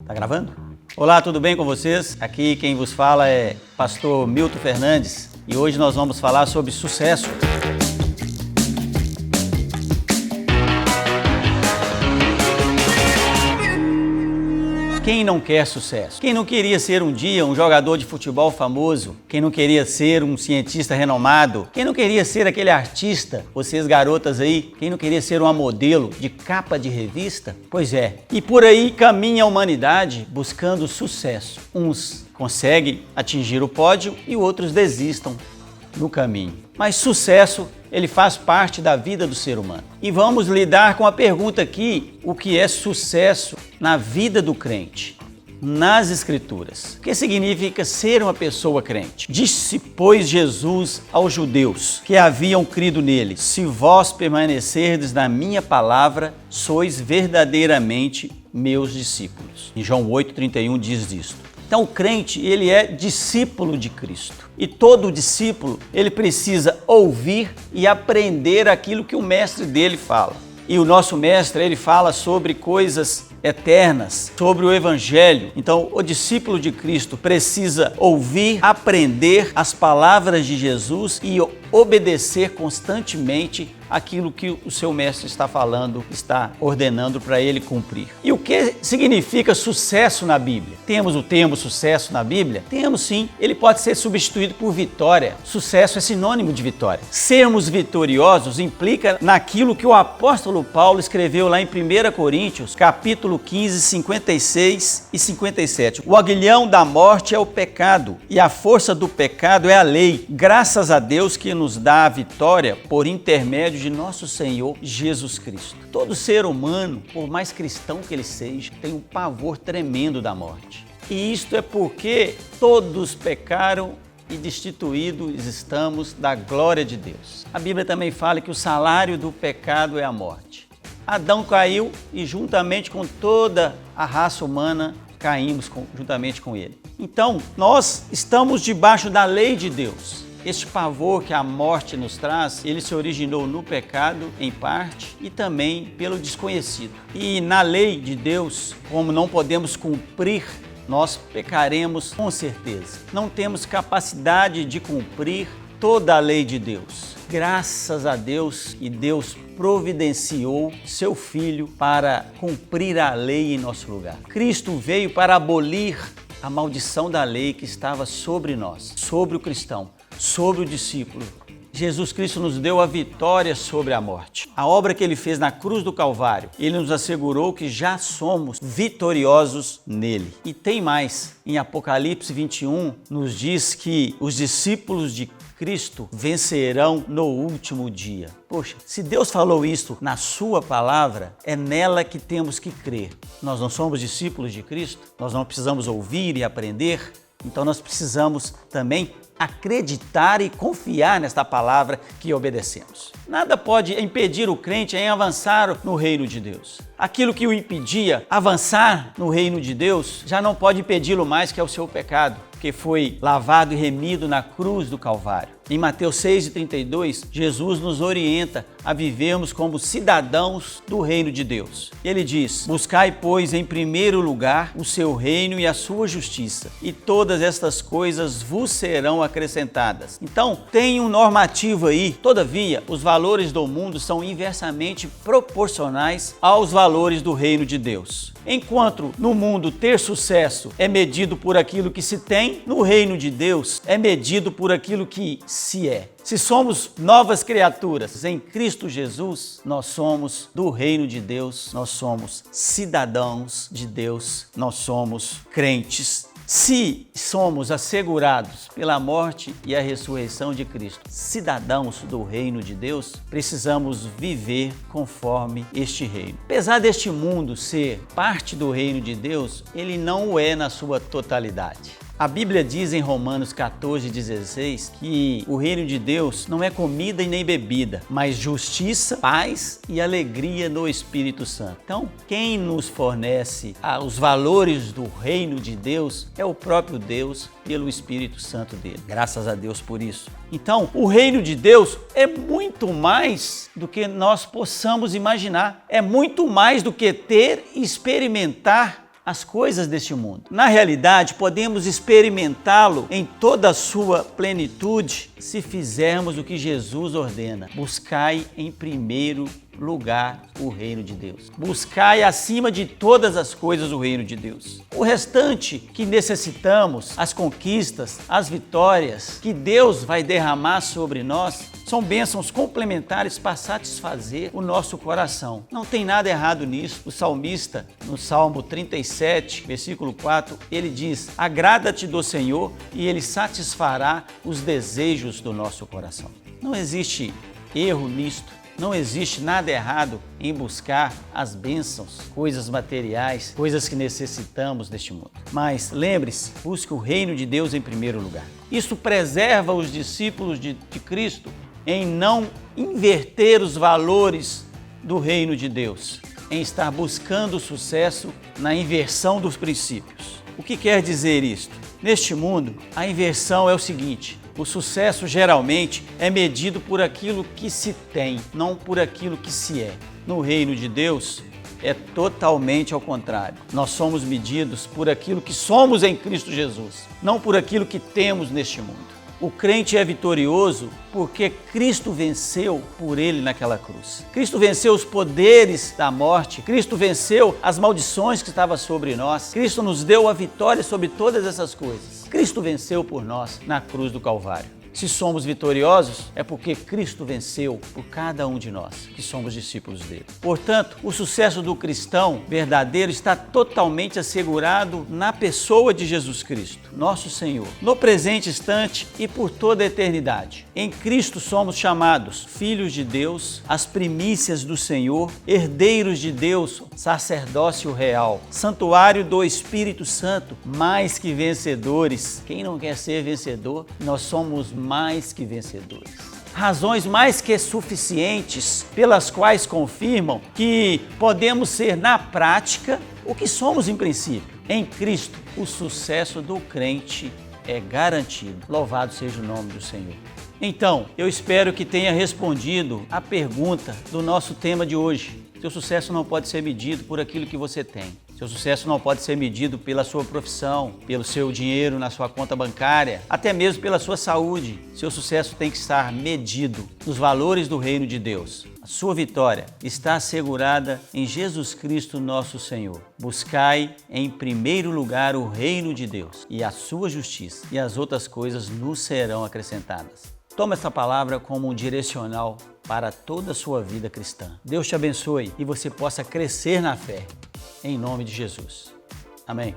Tá gravando? Olá, tudo bem com vocês? Aqui quem vos fala é pastor Milton Fernandes e hoje nós vamos falar sobre sucesso. Quem não quer sucesso? Quem não queria ser um dia um jogador de futebol famoso? Quem não queria ser um cientista renomado? Quem não queria ser aquele artista? Vocês garotas aí, quem não queria ser uma modelo de capa de revista? Pois é, e por aí caminha a humanidade buscando sucesso. Uns conseguem atingir o pódio e outros desistam no caminho. Mas sucesso, ele faz parte da vida do ser humano. E vamos lidar com a pergunta aqui, o que é sucesso na vida do crente, nas Escrituras? O que significa ser uma pessoa crente? Disse, pois, Jesus aos judeus que haviam crido nele: se vós permanecerdes na minha palavra, sois verdadeiramente meus discípulos. Em João 8,31 diz isto. Então o crente, ele é discípulo de Cristo. E todo discípulo, ele precisa ouvir e aprender aquilo que o mestre dele fala. E o nosso mestre, ele fala sobre coisas eternas, sobre o Evangelho. Então, o discípulo de Cristo precisa ouvir, aprender as palavras de Jesus e obedecer constantemente aquilo que o seu mestre está falando, está ordenando para ele cumprir. E o que significa sucesso na Bíblia? Temos o termo sucesso na Bíblia? Temos sim. Ele pode ser substituído por vitória. Sucesso é sinônimo de vitória. Sermos vitoriosos implica naquilo que o apóstolo Paulo escreveu lá em 1 Coríntios, capítulo 15, 56 e 57. O aguilhão da morte é o pecado e a força do pecado é a lei. Graças a Deus que nos dá a vitória por intermédio de nosso Senhor Jesus Cristo. Todo ser humano, por mais cristão que ele seja, tem um pavor tremendo da morte. E isto é porque todos pecaram e destituídos estamos da glória de Deus. A Bíblia também fala que o salário do pecado é a morte. Adão caiu e juntamente com toda a raça humana caímos juntamente com ele. Então, nós estamos debaixo da lei de Deus. Este pavor que a morte nos traz, ele se originou no pecado, em parte, e também pelo desconhecido. E na lei de Deus, como não podemos cumprir, nós pecaremos com certeza. Não temos capacidade de cumprir toda a lei de Deus. Graças a Deus, e Deus providenciou seu Filho para cumprir a lei em nosso lugar. Cristo veio para abolir a maldição da lei que estava sobre nós, sobre o cristão, sobre o discípulo. Jesus Cristo nos deu a vitória sobre a morte. A obra que ele fez na cruz do Calvário, ele nos assegurou que já somos vitoriosos nele. E tem mais, em Apocalipse 21, nos diz que os discípulos de Cristo vencerão no último dia. Poxa, se Deus falou isso na sua palavra, é nela que temos que crer. Nós não somos discípulos de Cristo, nós não precisamos ouvir e aprender, então nós precisamos também acreditar e confiar nesta palavra que obedecemos. Nada pode impedir o crente em avançar no reino de Deus. Aquilo que o impedia avançar no reino de Deus já não pode impedi-lo mais, que é o seu pecado, que foi lavado e remido na cruz do Calvário. Em Mateus 6,32, Jesus nos orienta a vivermos como cidadãos do reino de Deus. Ele diz: buscai, pois, em primeiro lugar o seu reino e a sua justiça, e todas estas coisas vos serão acrescentadas. Então, tem um normativo aí. Todavia, os valores do mundo são inversamente proporcionais aos valores do reino de Deus. Enquanto no mundo ter sucesso é medido por aquilo que se tem, no reino de Deus é medido por aquilo que se é. Se somos novas criaturas em Cristo Jesus, nós somos do reino de Deus, nós somos cidadãos de Deus, nós somos crentes. Se somos assegurados pela morte e a ressurreição de Cristo, cidadãos do reino de Deus, precisamos viver conforme este reino. Apesar deste mundo ser parte do reino de Deus, ele não o é na sua totalidade. A Bíblia diz em Romanos 14,16 que o reino de Deus não é comida e nem bebida, mas justiça, paz e alegria no Espírito Santo. Então, quem nos fornece os valores do reino de Deus é o próprio Deus pelo Espírito Santo dele. Graças a Deus por isso. Então, o reino de Deus é muito mais do que nós possamos imaginar. É muito mais do que ter e experimentar as coisas deste mundo. Na realidade, podemos experimentá-lo em toda a sua plenitude se fizermos o que Jesus ordena. Buscai em primeiro lugar o reino de Deus. Buscai acima de todas as coisas o reino de Deus. O restante que necessitamos, as conquistas, as vitórias que Deus vai derramar sobre nós, são bênçãos complementares para satisfazer o nosso coração. Não tem nada errado nisso. O salmista, no Salmo 37, versículo 4, ele diz: agrada-te do Senhor e Ele satisfará os desejos do nosso coração. Não existe erro nisto. Não existe nada errado em buscar as bênçãos, coisas materiais, coisas que necessitamos neste mundo. Mas lembre-se, busque o reino de Deus em primeiro lugar. Isso preserva os discípulos de Cristo em não inverter os valores do reino de Deus, em estar buscando sucesso na inversão dos princípios. O que quer dizer isto? Neste mundo, a inversão é o seguinte: o sucesso geralmente é medido por aquilo que se tem, não por aquilo que se é. No reino de Deus, é totalmente ao contrário. Nós somos medidos por aquilo que somos em Cristo Jesus, não por aquilo que temos neste mundo. O crente é vitorioso porque Cristo venceu por ele naquela cruz. Cristo venceu os poderes da morte. Cristo venceu as maldições que estavam sobre nós. Cristo nos deu a vitória sobre todas essas coisas. Cristo venceu por nós na cruz do Calvário. Se somos vitoriosos, é porque Cristo venceu por cada um de nós, que somos discípulos dele. Portanto, o sucesso do cristão verdadeiro está totalmente assegurado na pessoa de Jesus Cristo, nosso Senhor, no presente instante e por toda a eternidade. Em Cristo somos chamados filhos de Deus, as primícias do Senhor, herdeiros de Deus, sacerdócio real, santuário do Espírito Santo, mais que vencedores. Quem não quer ser vencedor? Nós somos mais que vencedores. Razões mais que suficientes pelas quais confirmam que podemos ser na prática o que somos em princípio. Em Cristo, o sucesso do crente é garantido. Louvado seja o nome do Senhor. Então, eu espero que tenha respondido a pergunta do nosso tema de hoje. Seu sucesso não pode ser medido por aquilo que você tem. Seu sucesso não pode ser medido pela sua profissão, pelo seu dinheiro na sua conta bancária, até mesmo pela sua saúde. Seu sucesso tem que estar medido nos valores do reino de Deus. A sua vitória está assegurada em Jesus Cristo, nosso Senhor. Buscai em primeiro lugar o reino de Deus e a sua justiça, e as outras coisas nos serão acrescentadas. Toma essa palavra como um direcional para toda a sua vida cristã. Deus te abençoe e você possa crescer na fé. Em nome de Jesus. Amém.